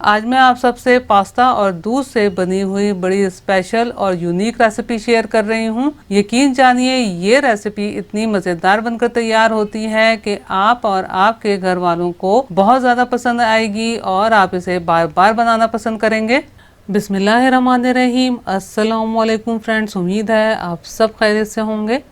आज मैं आप सबसे पास्ता और दूध से बनी हुई बड़ी स्पेशल और यूनिक रेसिपी शेयर कर रही हूँ। यकीन जानिए ये रेसिपी इतनी मज़ेदार बनकर तैयार होती है कि आप और आपके घर वालों को बहुत ज़्यादा पसंद आएगी और आप इसे बार बार बनाना पसंद करेंगे। बिस्मिल्लाहिर्रहमानिर्रहीम। अस्सलाम वालेकुम फ्रेंड्स, उम्मीद है आप सब खैरियत से होंगे।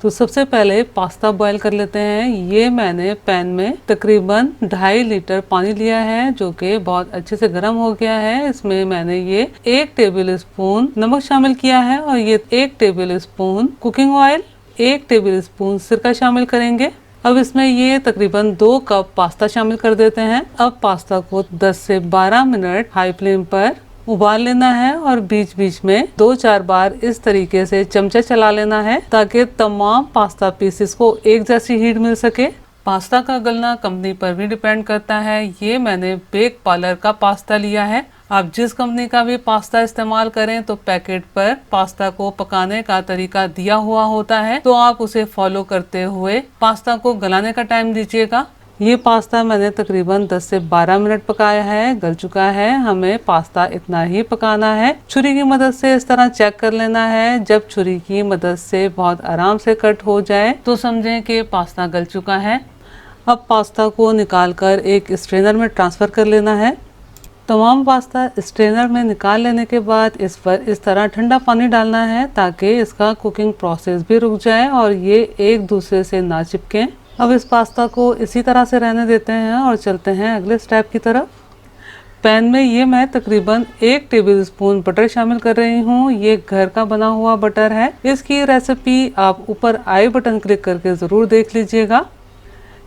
तो सबसे पहले पास्ता बॉईल कर लेते हैं। ये मैंने पैन में तकरीबन 2.5 लीटर पानी लिया है जो कि बहुत अच्छे से गर्म हो गया है। इसमें मैंने ये 1 टेबल स्पून नमक शामिल किया है और ये 1 table spoon cooking oil, 1 table spoon सिरका शामिल करेंगे। अब इसमें ये तकरीबन 2 कप पास्ता शामिल कर देते हैं। अब पास्ता को 10 से 12 मिनट हाई फ्लेम पर उबाल लेना है और बीच बीच में 2-4 बार इस तरीके से चमचा चला लेना है ताकि तमाम पास्ता पीसेस को एक जैसी हीट मिल सके। पास्ता का गलना कंपनी पर भी डिपेंड करता है। ये मैंने बेक पार्लर का पास्ता लिया है। आप जिस कंपनी का भी पास्ता इस्तेमाल करें तो पैकेट पर पास्ता को पकाने का तरीका दिया हुआ होता है, तो आप उसे फॉलो करते हुए पास्ता को गलाने का टाइम दीजिएगा। ये पास्ता मैंने तकरीबन 10 से 12 मिनट पकाया है, गल चुका है। हमें पास्ता इतना ही पकाना है। छुरी की मदद से इस तरह चेक कर लेना है। जब छुरी की मदद से बहुत आराम से कट हो जाए तो समझें कि पास्ता गल चुका है। अब पास्ता को निकालकर एक स्ट्रेनर में ट्रांसफ़र कर लेना है। तमाम पास्ता स्ट्रेनर में निकाल लेने के बाद इस पर इस तरह ठंडा पानी डालना है ताकि इसका कुकिंग प्रोसेस भी रुक जाए और ये एक दूसरे से ना चिपकें। अब इस पास्ता को इसी तरह से रहने देते हैं और चलते हैं अगले स्टेप की तरफ। पैन में ये मैं तकरीबन 1 टेबल स्पून बटर शामिल कर रही हूँ। ये घर का बना हुआ बटर है। इसकी रेसिपी आप ऊपर आई बटन क्लिक करके ज़रूर देख लीजिएगा।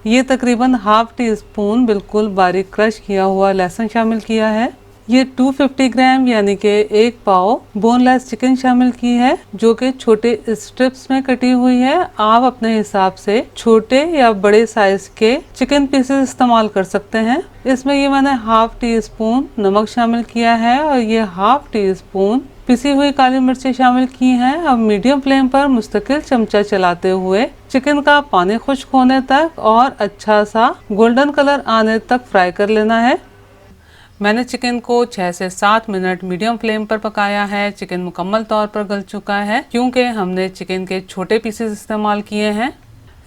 ये तकरीबन ½ टी स्पून बिल्कुल बारीक क्रश किया हुआ लहसुन शामिल किया है। ये 250 ग्राम यानी कि 1 पाव बोनलेस चिकन शामिल की है जो कि छोटे स्ट्रिप्स में कटी हुई है। आप अपने हिसाब से छोटे या बड़े साइज के चिकन पीसेस इस्तेमाल कर सकते हैं। इसमें ये मैंने ½ टी स्पून नमक शामिल किया है और ये ½ टी स्पून पिसी हुई काली मिर्चें शामिल की हैं। अब मीडियम फ्लेम पर मुस्तकिल चमचा चलाते हुए चिकन का पानी खुश्क होने तक और अच्छा सा गोल्डन कलर आने तक फ्राई कर लेना है। मैंने चिकन को 6 से 7 मिनट मीडियम फ्लेम पर पकाया है। चिकन मुकम्मल तौर पर गल चुका है क्योंकि हमने चिकन के छोटे पीसेस इस्तेमाल किए हैं।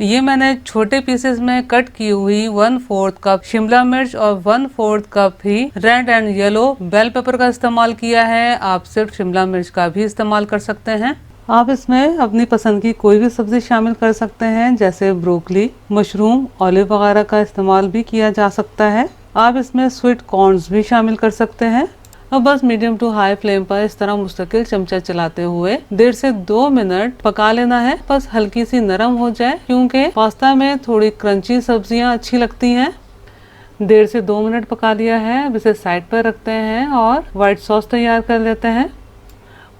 ये मैंने छोटे पीसेस में कट की हुई 1/4 कप शिमला मिर्च और 1/4 कप ही red and yellow bell pepper का इस्तेमाल किया है। आप सिर्फ शिमला मिर्च का भी इस्तेमाल कर सकते हैं। आप इसमें अपनी पसंद की कोई भी सब्जी शामिल कर सकते हैं जैसे ब्रोकली, मशरूम, ऑलिव वगैरह का इस्तेमाल भी किया जा सकता है। आप इसमें स्वीट कॉर्न्स भी शामिल कर सकते हैं। अब बस मीडियम टू हाई फ्लेम पर इस तरह मुस्तकिल चमचा चलाते हुए 1.5 से 2 मिनट पका लेना है। बस हल्की सी नरम हो जाए क्योंकि पास्ता में थोड़ी क्रंची सब्जियां अच्छी लगती हैं। 1.5 से 2 मिनट पका लिया है। अब इसे साइड पर रखते हैं और व्हाइट सॉस तैयार कर लेते हैं।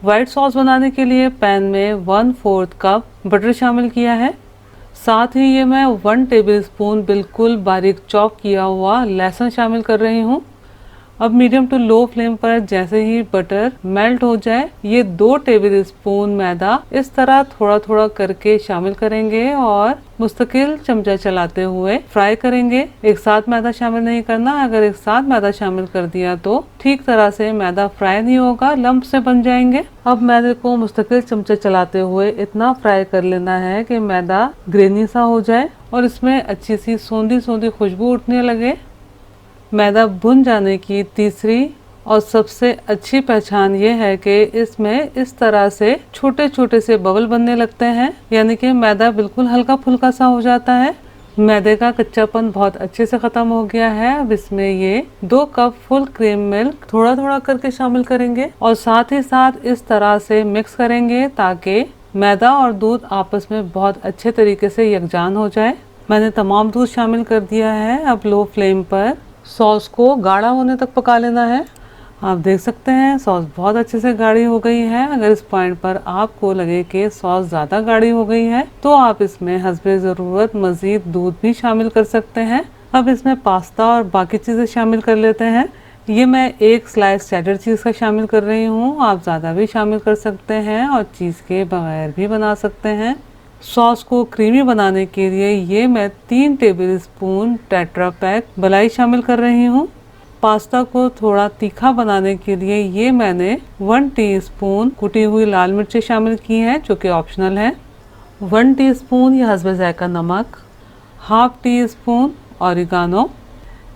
व्हाइट सॉस बनाने के लिए पैन में 1/4 कप बटर शामिल किया है। साथ ही ये मैं 1 टेबल स्पून बिल्कुल बारीक चॉप किया हुआ लहसुन शामिल कर रही हूँ। अब मीडियम टू लो फ्लेम पर जैसे ही बटर मेल्ट हो जाए ये 2 टेबल स्पून मैदा इस तरह थोड़ा थोड़ा करके शामिल करेंगे और मुस्तकिल चमचा चलाते हुए फ्राई करेंगे। एक साथ मैदा शामिल नहीं करना। अगर एक साथ मैदा शामिल कर दिया तो ठीक तरह से मैदा फ्राई नहीं होगा, लम्प से बन जाएंगे। अब मैदे को मुस्तकिल चमचा चलाते हुए इतना फ्राई कर लेना है कि मैदा ग्रेनी सा हो जाए और इसमें अच्छी सी सोंधी सोंधी खुशबू उठने लगे। मैदा भुन जाने की तीसरी और सबसे अच्छी पहचान ये है कि इसमें इस तरह से छोटे छोटे से बबल बनने लगते हैं, यानी कि मैदा बिल्कुल हल्का फुल्का सा हो जाता है। मैदे का कच्चापन बहुत अच्छे से ख़त्म हो गया है। अब इसमें ये 2 कप फुल क्रीम मिल्क थोड़ा थोड़ा करके शामिल करेंगे और साथ ही साथ इस तरह से मिक्स करेंगे ताकि मैदा और दूध आपस में बहुत अच्छे तरीके से यकजान हो जाए। मैंने तमाम दूध शामिल कर दिया है। अब लो फ्लेम पर सॉस को गाढ़ा होने तक पका लेना है। आप देख सकते हैं सॉस बहुत अच्छे से गाढ़ी हो गई है। अगर इस पॉइंट पर आपको लगे कि सॉस ज़्यादा गाढ़ी हो गई है तो आप इसमें हस्बे ज़रूरत मज़ीद दूध भी शामिल कर सकते हैं। अब इसमें पास्ता और बाकी चीज़ें शामिल कर लेते हैं। ये मैं 1 स्लाइस चेडर चीज़ का शामिल कर रही हूँ। आप ज़्यादा भी शामिल कर सकते हैं और चीज़ के बगैर भी बना सकते हैं। सॉस को क्रीमी बनाने के लिए ये मैं 3 टेबल स्पून टेट्रा पैक मलाई शामिल कर रही हूँ। पास्ता को थोड़ा तीखा बनाने के लिए ये मैंने 1 टीस्पून कुटी हुई लाल मिर्ची शामिल की हैं, जो कि ऑप्शनल है। 1 टीस्पून या हस्बे ज़ायका नमक, हाफ टी स्पून ऑरिगानो,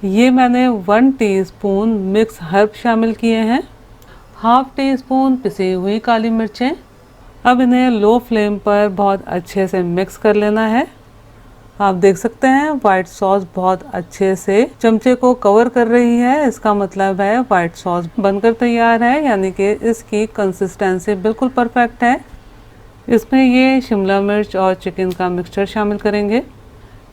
ये मैंने 1 टीस्पून मिक्स हर्ब शामिल किए हैं, हाफ टी स्पून पिसी हुई काली मिर्चें। अब इन्हें लो फ्लेम पर बहुत अच्छे से मिक्स कर लेना है। आप देख सकते हैं व्हाइट सॉस बहुत अच्छे से चमचे को कवर कर रही है। इसका मतलब है व्हाइट सॉस बनकर तैयार है, यानी कि इसकी कंसिस्टेंसी बिल्कुल परफेक्ट है। इसमें ये शिमला मिर्च और चिकन का मिक्सचर शामिल करेंगे।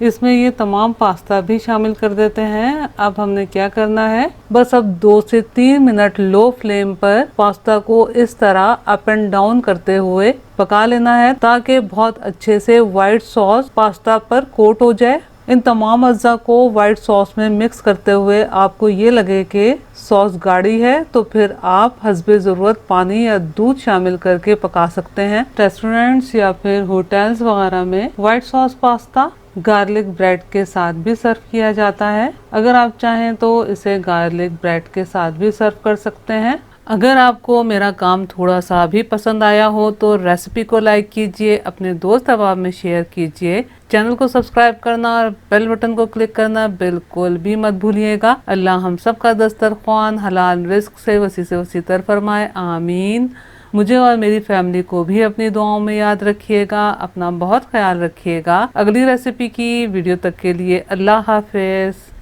इसमें ये तमाम पास्ता भी शामिल कर देते हैं। अब हमने क्या करना है, बस अब 2 से 3 मिनट लो फ्लेम पर पास्ता को इस तरह अप एंड डाउन करते हुए पका लेना है, ताकि बहुत अच्छे से व्हाइट सॉस पास्ता पर कोट हो जाए। इन तमाम अज्जा को व्हाइट सॉस में मिक्स करते हुए आपको ये लगे कि सॉस गाढ़ी है, तो फिर आप हस्बे ज़रूरत पानी या दूध शामिल करके पका सकते हैं। रेस्टोरेंट्स या फिर होटल्स वगैरह में white sauce pasta garlic bread के साथ भी सर्व किया जाता है। अगर आप चाहें तो इसे गार्लिक ब्रेड के साथ भी सर्व कर सकते हैं। अगर आपको मेरा काम थोड़ा सा भी पसंद आया हो तो रेसिपी को लाइक कीजिए, अपने दोस्त अहबाब में शेयर कीजिए, चैनल को सब्सक्राइब करना और बेल बटन को क्लिक करना बिल्कुल भी मत भूलिएगा। अल्लाह हम सब का दस्तरख्वान हलाल रिस्क से वसी तर फरमाए, आमीन। मुझे और मेरी फैमिली को भी अपनी दुआओं में याद रखिएगा। अपना बहुत ख्याल रखिएगा। अगली रेसिपी की वीडियो तक के लिए अल्लाह हाफिज।